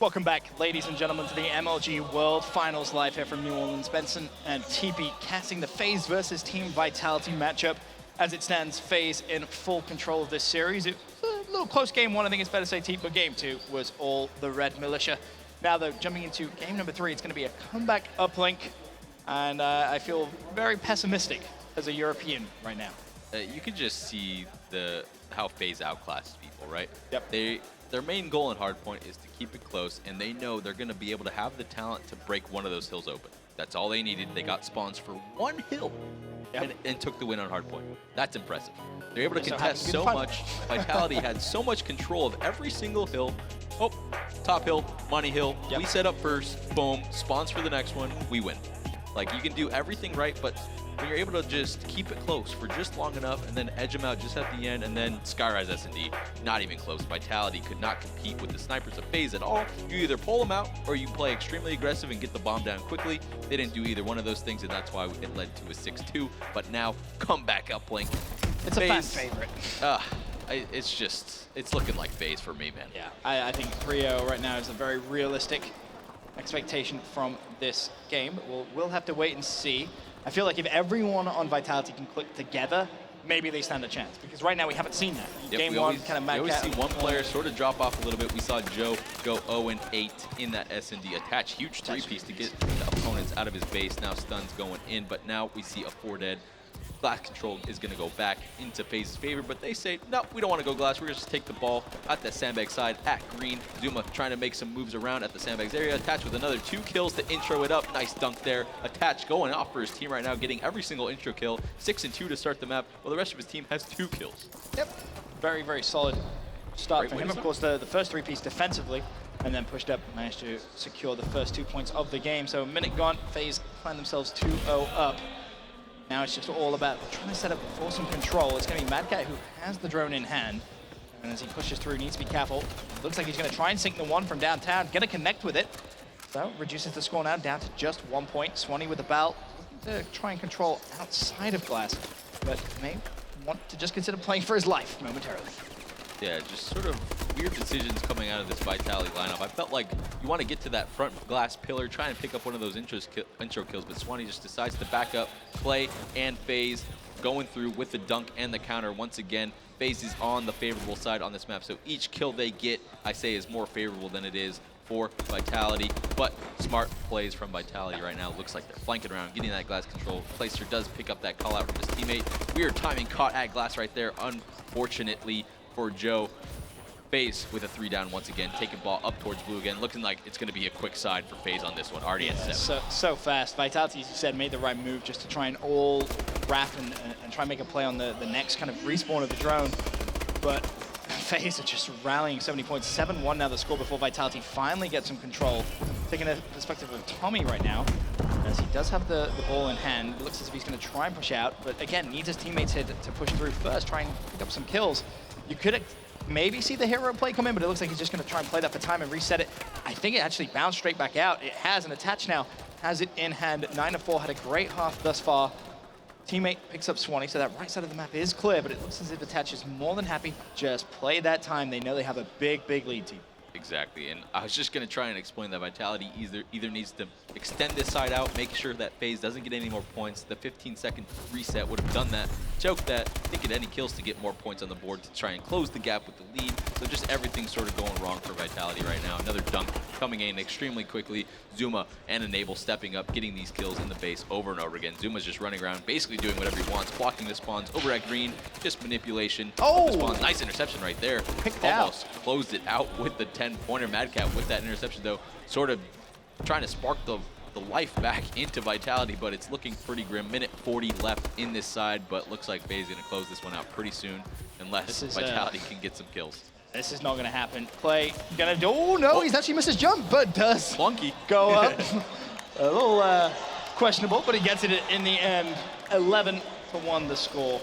Welcome back, ladies and gentlemen, to the MLG World Finals live here from New Orleans. Benson and TP casting the Faze versus Team Vitality matchup. As it stands, Faze in full control of this series. It was a little close game one, I think it's better to say, TP, but game two was all the Red Militia. Now, though, jumping into game number 3, it's going to be a comeback uplink, and I feel very pessimistic as a European right now. You can just see how Faze outclasses people, right? Yep. Their main goal in Hardpoint is to keep it close, and they know they're going to be able to have the talent to break one of those hills open. That's all they needed. They got spawns for one hill and took the win on Hardpoint. That's impressive. They're able to contest so much. Vitality had so much control of every single hill. Oh, top hill, money hill. Yep. We set up first, boom, spawns for the next one, we win. Like, you can do everything right, but when you're able to just keep it close for just long enough and then edge them out just at the end, and then Skyrise S&D, not even close. Vitality could not compete with the snipers of Faze at all. You either pull them out or you play extremely aggressive and get the bomb down quickly. They didn't do either one of those things, and that's why it led to a 6-2. But now, comeback uplink. It's Faze, a fan favorite. It's looking like Faze for me, man. Yeah, I think 3-0 right now is a very realistic expectation from this game. But we'll have to wait and see. I feel like if everyone on Vitality can click together, maybe they stand a chance. Because right now we haven't seen that. Yep, Game one, kind of mad we always cat. see one player sort of drop off a little bit. We saw Joe go 0-8 in that S&D attach. Huge three-piece to get the opponents out of his base. Now stuns going in, but now we see a 4-dead. Glass control is going to go back into Faze's favor, but they say, no, we don't want to go glass. We're going to just take the ball at the sandbag side at green. Zuma trying to make some moves around at the sandbags area. Attach with another 2 kills to intro it up. Nice dunk there. Attach going off for his team right now, getting every single intro kill. 6-2 to start the map, while the rest of his team has 2 kills. Yep. Very, very solid start for him. Of course, the first 3-piece defensively, and then pushed up, managed to secure the first 2 points of the game. So a minute gone, Faze find themselves 2-0 up. Now it's just all about trying to set up for some control. It's going to be Mad Cat who has the drone in hand. And as he pushes through, needs to be careful. Looks like he's going to try and sink the one from downtown, get a connect with it. So reduces the score now down to just 1 point. Swanee with the bell, looking to try and control outside of glass, but may want to just consider playing for his life momentarily. Yeah, just sort of weird decisions coming out of this Vitality lineup. I felt like you want to get to that front glass pillar, try and pick up one of those intro kills, but Swanee just decides to back up, play, and Faze going through with the dunk and the counter. Once again, Faze is on the favorable side on this map, so each kill they get, I say, is more favorable than it is for Vitality, but smart plays from Vitality right now. Looks like they're flanking around, getting that glass control. Placer does pick up that call out from his teammate. Weird timing caught at glass right there, unfortunately for Joe. Faze with a 3-down once again, taking ball up towards blue again, looking like it's going to be a quick side for Faze on this one. Already at 7. So fast. Vitality, as you said, made the right move just to try and all wrap and try and make a play on the next kind of respawn of the drone. But Faze are just rallying 70 points. 7-1 now the score before Vitality finally gets some control. Taking a perspective of Tommy right now, as he does have the ball in hand. It looks as if he's going to try and push out, but again, needs his teammates here to push through first, try and pick up some kills. You could maybe see the hero play come in, but it looks like he's just going to try and play that for time and reset it. I think it actually bounced straight back out. It has an attach now, has it in hand. 9-4, had a great half thus far. Teammate picks up Swanee, so that right side of the map is clear, but it looks as if Attach is more than happy. Just play that time. They know they have a big, big lead, team. Exactly, and I was just going to try and explain that Vitality either needs to extend this side out, make sure that Faze doesn't get any more points. The 15-second reset would have done that, choke that, didn't get any kills to get more points on the board to try and close the gap with the lead. So just everything sort of going wrong for Vitality right now. Another dunk coming in extremely quickly. Zuma and Enable stepping up, getting these kills in the base over and over again. Zuma's just running around, basically doing whatever he wants, blocking the spawns over at green, just manipulation. Oh! The spawns. Nice interception right there. Picked Almost closed it out with the 10-pointer. Mad Cat with that interception, though, sort of trying to spark the life back into Vitality, but it's looking pretty grim. Minute 40 left in this side, but looks like Faze is going to close this one out pretty soon, unless Vitality can get some kills. This is not going to happen. Clay going to do, oh no, he's actually missed his jump, but does Clunky. Go up. A little questionable, but he gets it in the end. 11-1 the score.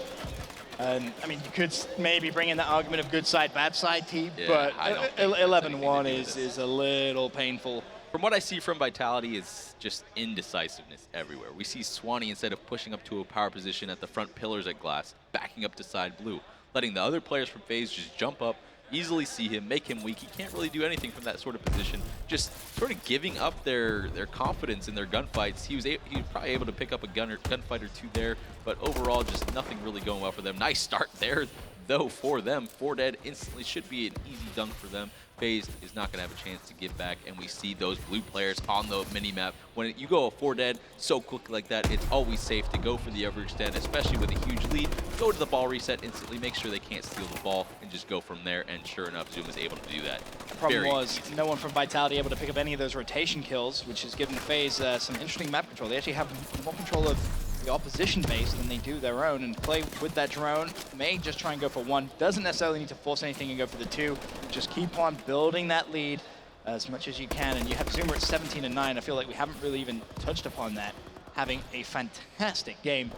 And I mean, you could maybe bring in the argument of good side, bad side team, Yeah, but I don't think 11-1 is a little painful. From what I see from Vitality is just indecisiveness everywhere. We see Swanee, instead of pushing up to a power position at the front pillars at glass, backing up to side blue, letting the other players from Faze just jump up, easily see him, make him weak. He can't really do anything from that sort of position. Just sort of giving up their confidence in their gunfights. He was probably able to pick up a gunfight or two there, but overall just nothing really going well for them. Nice start there, though, for them. 4 dead instantly should be an easy dunk for them. Faze is not going to have a chance to get back, and we see those blue players on the mini-map. When you go 4 dead so quick like that, it's always safe to go for the overextend, especially with a huge lead. Go to the ball reset instantly, make sure they can't steal the ball, and just go from there, and sure enough, Zoom is able to do that. The problem was no one from Vitality able to pick up any of those rotation kills, which has given Faze some interesting map control. They actually have more control of the opposition base than they do their own, and play with that drone may just try and go for 1. Doesn't necessarily need to force anything and go for the 2. Just keep on building that lead as much as you can, and you have Zoomer at 17-9. I feel like we haven't really even touched upon that. Having a fantastic game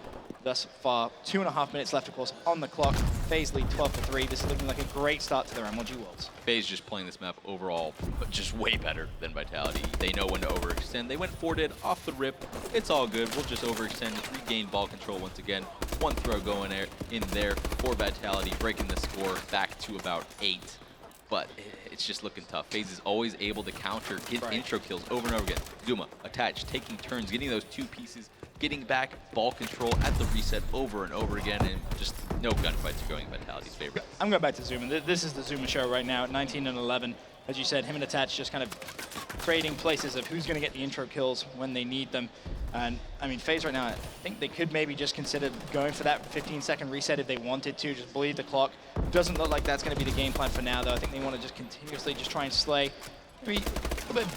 thus far. 2.5 minutes left, of course, on the clock. Faze lead 12-3. This is looking like a great start to their MLG Worlds. Faze just playing this map overall, but just way better than Vitality. They know when to overextend. They went 4 dead off the rip. It's all good. We'll just overextend, regain ball control once again. 1 throw going in there for Vitality, breaking the score back to about 8. But it's just looking tough. Faze is always able to counter, get intro kills over and over again. Zuma, attached, taking turns, getting those 2 pieces, getting back ball control at the reset over and over again, and just no gunfights are going in Vitality's favor. I'm going back to Zuma. This is the Zuma show right now at 19-11. As you said, him and Attach just kind of trading places of who's going to get the intro kills when they need them. And I mean, Faze right now, I think they could maybe just consider going for that 15-second reset if they wanted to, just bleed the clock. Doesn't look like that's going to be the game plan for now, though. I think they want to just continuously just try and slay, maybe a bit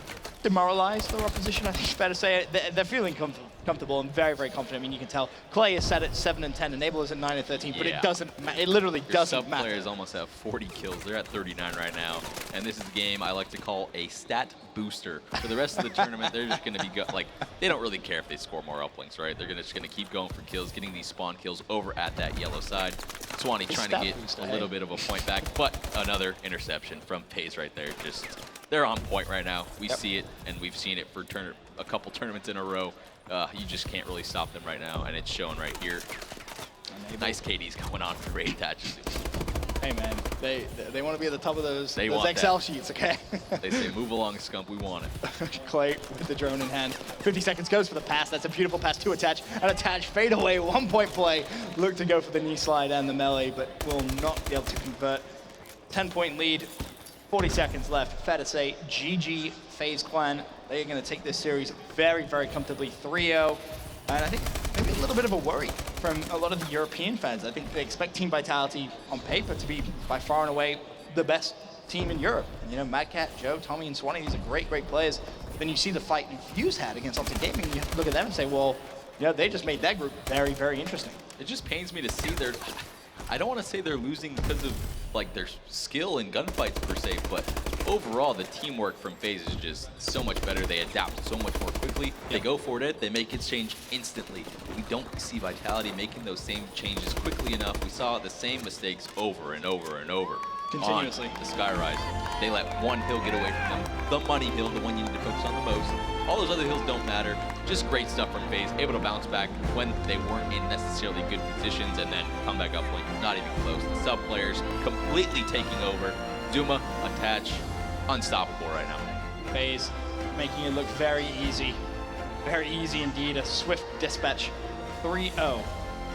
demoralize their opposition, I think it's fair to say. They're feeling comfortable and very, very confident. I mean, you can tell Clay is set at 7 and 10, Enable is at 9 and 13, but it doesn't it literally doesn't matter. Players almost have 40 kills. They're at 39 right now, and this is the game I like to call a stat booster. For the rest of the tournament, they're just going to be like, they don't really care if they score more uplinks, right? They're just going to keep going for kills, getting these spawn kills over at that yellow side. Swanee trying to get a little bit of a point back, but another interception from Faze right there. Just, they're on point right now. We see it, and we've seen it for a couple tournaments in a row. You just can't really stop them right now, and it's showing right here. Nice KDs going on for Raid Attaches. Hey man, they want to be at the top of those Excel that. Sheets, okay? They say, move along, Scump, we want it. Clay with the drone in hand. 50 seconds goes for the pass. That's a beautiful pass to Attach. And Attach fade away, 1-point play. Look to go for the knee slide and the melee, but will not be able to convert. 10-point lead, 40 seconds left. Fair to say, GG Faze Clan. They're going to take this series very, very comfortably, 3-0. And I think maybe a little bit of a worry from a lot of the European fans. I think they expect Team Vitality on paper to be by far and away the best team in Europe. You know, Mad Cat, Joe, Tommy, and Swanee, these are great, great players. But then you see the fight Fuse had against Optic Gaming, and you have to look at them and say, well, you know, they just made that group very, very interesting. It just pains me to see I don't want to say they're losing because of like their skill in gunfights per se, but overall the teamwork from Faze is just so much better. They adapt so much more quickly. They go for it, they make it change instantly. We don't see Vitality making those same changes quickly enough. We saw the same mistakes over and over and over. Continuously. On the Skyrise. They let one hill get away from them. The money hill, the one you need to focus on the most. All those other hills don't matter. Just great stuff from Faze, able to bounce back when they weren't in necessarily good positions and then come back up like not even close. The sub players completely taking over. Zuma, Attach, unstoppable right now. Faze making it look very easy. Very easy indeed. A swift dispatch. 3-0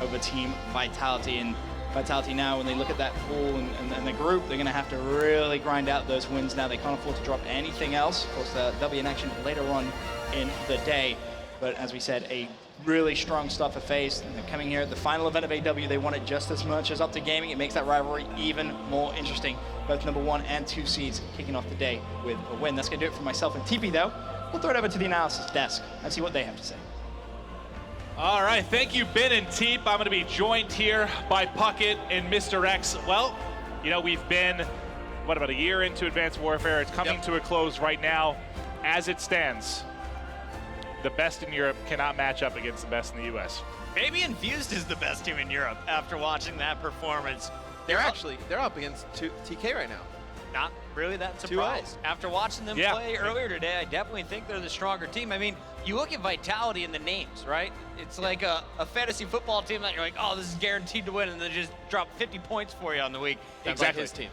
over Team Vitality. And Vitality now, when they look at that pool and the group, they're going to have to really grind out those wins now. They can't afford to drop anything else. Of course, they'll be in action later on in the day. But as we said, a really strong start for Faze. They're coming here at the final event of AW. They want it just as much as Optic Gaming. It makes that rivalry even more interesting. Both number 1 and 2 seeds kicking off the day with a win. That's going to do it for myself and TP, though. We'll throw it over to the analysis desk and see what they have to say. All right, thank you, Ben and Teep. I'm going to be joined here by Puckett and Mr. X. Well, you know, we've been, what, about a year into Advanced Warfare. It's coming to a close right now. As it stands, the best in Europe cannot match up against the best in the U.S. Maybe Infused is the best team in Europe after watching that performance. They're up against TK right now. Not really that surprised. After watching them play earlier today, I definitely think they're the stronger team. I mean, you look at Vitality in the names, right? It's like a fantasy football team that you're like, oh, this is guaranteed to win, and they just drop 50 points for you on the week. Exactly. His team.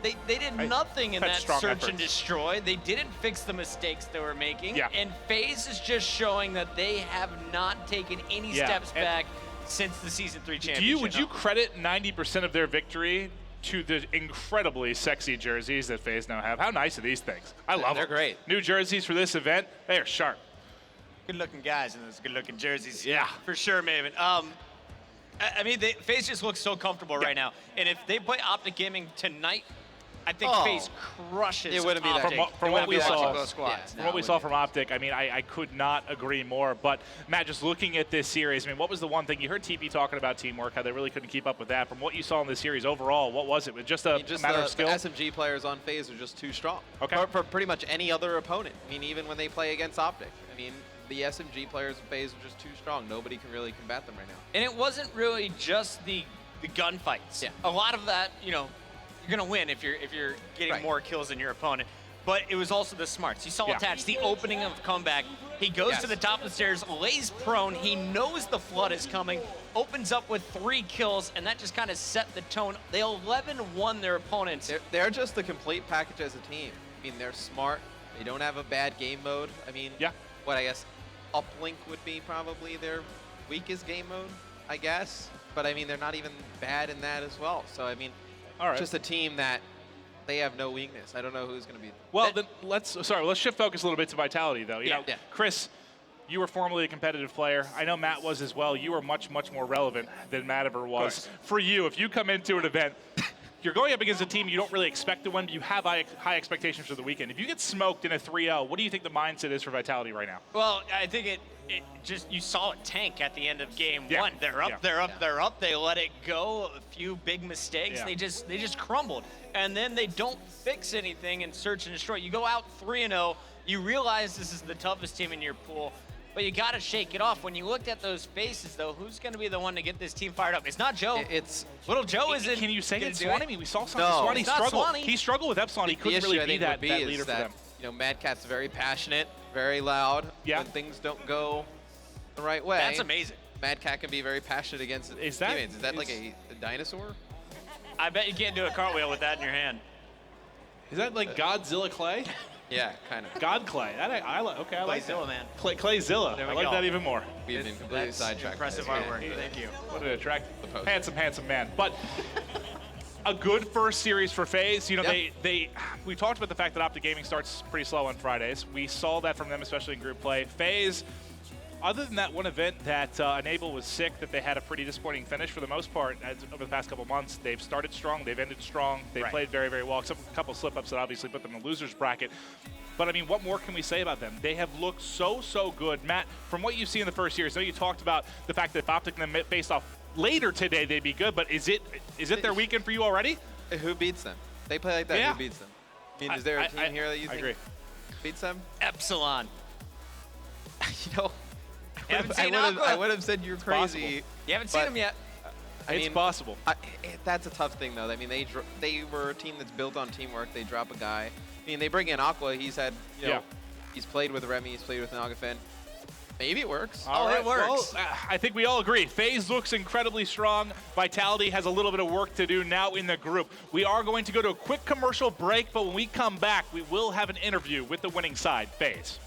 They did nothing in Had that strong search and efforts. destroy. They didn't fix the mistakes they were making. Yeah. And FaZe is just showing that they have not taken any Yeah, steps and back since the Season 3 championship. Would you credit 90% of their victory to the incredibly sexy jerseys that FaZe now have? How nice are these things? I love them. They're great. New jerseys for this event, they are sharp. Good-looking guys in those good-looking jerseys. Yeah. For sure, Maven. I mean, FaZe just looks so comfortable right now. And if they play Optic Gaming tonight, I think FaZe crushes It wouldn't be that Optic. From what we saw, Both squads. from what we saw from Optic, I mean, I could not agree more. But Matt, just looking at this series, I mean, what was the one thing you heard TP talking about teamwork? How they really couldn't keep up with that. From what you saw in this series overall, what was it? Was it just a matter of skill? The SMG players on FaZe are just too strong. Okay. For pretty much any other opponent. I mean, even when they play against Optic. I mean, the SMG players of FaZe are just too strong. Nobody can really combat them right now. And it wasn't really just the gunfights. Yeah. A lot of that, you know, you're gonna win if you're getting Right. more kills than your opponent. But it was also the smarts. You saw Yeah. Attach, the opening of comeback. He goes Yes. to the top of the stairs, lays prone. He knows the flood is coming, opens up with 3 kills, and that just kind of set the tone. They 11-1 their opponents. They're just the complete package as a team. I mean, they're smart. They don't have a bad game mode. I mean, Yeah. what I guess Uplink would be probably their weakest game mode, I guess. But I mean, they're not even bad in that as well. So I mean, All right. just a team that they have no weakness. I don't know who's going to be. Well, then let's shift focus a little bit to Vitality, though. You Yeah. know, Yeah. Chris, you were formerly a competitive player. I know Matt was as well. You were much, much more relevant than Matt ever was. For you, if you come into an event, you're going up against a team you don't really expect to win, but you have high expectations for the weekend. If you get smoked in a 3-0, what do you think the mindset is for Vitality right now? Well, I think it just, you saw it tank at the end of game Yeah. 1. They're up, Yeah. they're up, they're up. They let it go. A few big mistakes. Yeah. They just crumbled. And then they don't fix anything and search and destroy. You go out 3-0. You realize this is the toughest team in your pool. But you got to shake it off. When you looked at those faces, though, who's going to be the one to get this team fired up? It's not Joe. It's Little Joe isn't. Can you say gonna it's do Swanee? it. I mean, we saw No. Swanee It's not struggle. Swanee. He struggled with Epsilon. He the couldn't issue really I be think that would be leader is for that them. you know Mad Cat's very passionate, very loud. Yeah. When things don't go the right way. That's amazing. Mad Cat can be very passionate against Is that- teammates. Is that like is- a dinosaur? I bet you can't do a cartwheel with that in your hand. Is that like Godzilla Clay? Yeah, kind of. God Clay. That I like. Okay, I like Clayzilla, that. man. Clayzilla. There I we like go. that even more. We've been completely That's sidetracked. impressive Yeah. artwork. Thank you. What an attractive, post. handsome man. But a good first series for FaZe. You know, Yeah. we talked about the fact that Optic Gaming starts pretty slow on Fridays. We saw that from them, especially in group play. FaZe, other than that one event that Enable was sick, that they had a pretty disappointing finish for the most part over the past couple months. They've started strong. They've ended strong. They Right. played very, very well, except for a couple slip-ups that obviously put them in the loser's bracket. But, I mean, what more can we say about them? They have looked so, so good. Matt, from what you see in the first series, I know you talked about the fact that if Optic and them faced off later today, they'd be good, but is it their weekend for you already? Who beats them? They play like that. Yeah. Who beats them? I mean, is there a team here that you I think agree. beats them? Epsilon. You know, You haven't seen Aqua? I would have said you're crazy. possible. You haven't seen But- him yet. I It's mean, possible. That's a tough thing, though. I mean, they were a team that's built on teamwork. They drop a guy. I mean, they bring in Aqua. He's had, you know, Yeah. he's played with Remy. He's played with Nagafen. Maybe it works. All it right. works. Well, I think we all agree. FaZe looks incredibly strong. Vitality has a little bit of work to do now in the group. We are going to go to a quick commercial break, but when we come back, we will have an interview with the winning side, FaZe.